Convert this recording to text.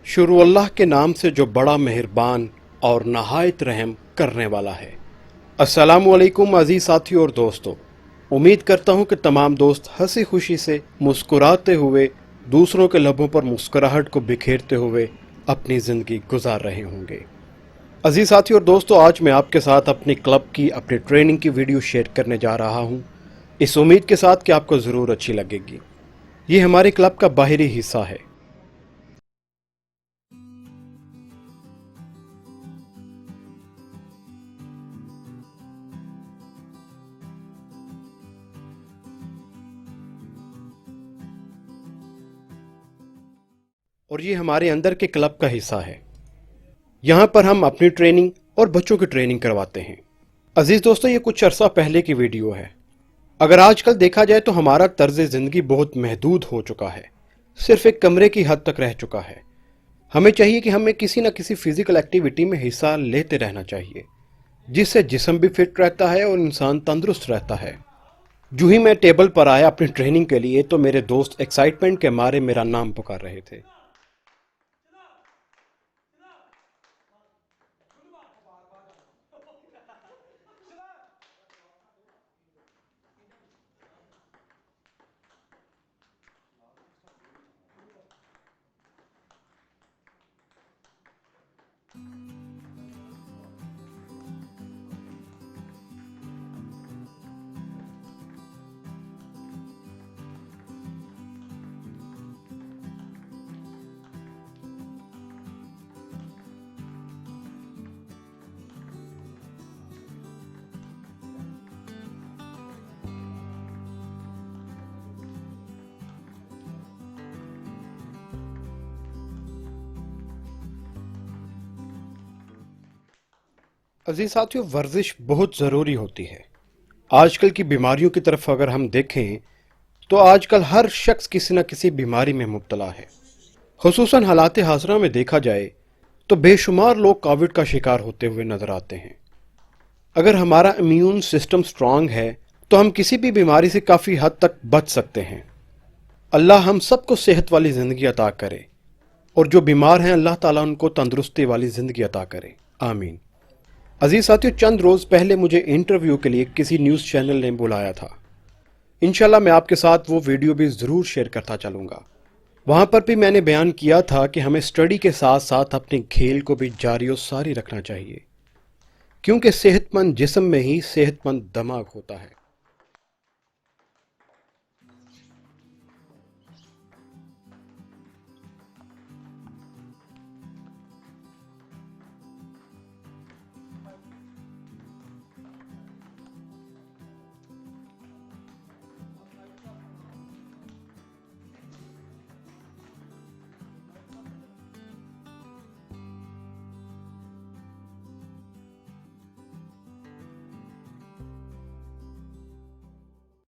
शुरू अल्लाह के नाम से जो बड़ा मेहरबान और नहायत रहम करने वाला है। अस्सलामु अलैकुम अजीज साथियों और दोस्तों, उम्मीद करता हूँ कि तमाम दोस्त हंसी खुशी से मुस्कुराते हुए दूसरों के लबों पर मुस्कुराहट को बिखेरते हुए अपनी ज़िंदगी गुजार रहे होंगे। अजीज साथियों और दोस्तों, आज मैं आपके साथ अपनी क्लब की अपनी ट्रेनिंग की वीडियो शेयर करने जा रहा हूँ, इस उम्मीद के साथ कि आपको ज़रूर अच्छी लगेगी। ये हमारे क्लब का बाहरी हिस्सा है। और ये हमारे अंदर के क्लब का हिस्सा है। यहाँ पर हम अपनी ट्रेनिंग और बच्चों की ट्रेनिंग करवाते हैं। अजीज दोस्तों, ये कुछ अरसा पहले की वीडियो है। अगर आजकल देखा जाए तो हमारा तर्ज जिंदगी बहुत महदूद हो चुका है, सिर्फ एक कमरे की हद तक रह चुका है। हमें चाहिए कि हमें किसी न किसी फिजिकल एक्टिविटी में हिस्सा लेते रहना चाहिए, जिससे जिस्म भी फिट रहता है और इंसान तंदुरुस्त रहता है। जो ही मैं टेबल पर आया अपनी ट्रेनिंग के लिए तो मेरे दोस्त एक्साइटमेंट के मारे मेरा नाम पुकार रहे थे। अजीज साथियों, वर्जिश बहुत ज़रूरी होती है। आजकल की बीमारियों की तरफ अगर हम देखें तो आजकल हर शख्स किसी न किसी बीमारी में मुब्तला है। खुसूसन हालात हाज़रा में देखा जाए तो बेशुमार लोग कोविड का शिकार होते हुए नजर आते हैं। अगर हमारा इम्यून सिस्टम स्ट्रांग है तो हम किसी भी बीमारी से काफ़ी हद तक बच सकते हैं। अल्लाह हम सबको सेहत वाली ज़िंदगी अता करे और जो बीमार हैं अल्लाह ताला उनको तंदुरुस्ती वाली ज़िंदगी अता करे, आमीन। अजीज साथियों, चंद रोज़ पहले मुझे इंटरव्यू के लिए किसी न्यूज़ चैनल ने बुलाया था। इंशाल्लाह मैं आपके साथ वो वीडियो भी ज़रूर शेयर करता चलूँगा। वहाँ पर भी मैंने बयान किया था कि हमें स्टडी के साथ साथ अपने खेल को भी जारी और सारी रखना चाहिए, क्योंकि सेहतमंद जिस्म में ही सेहतमंद दिमाग होता है।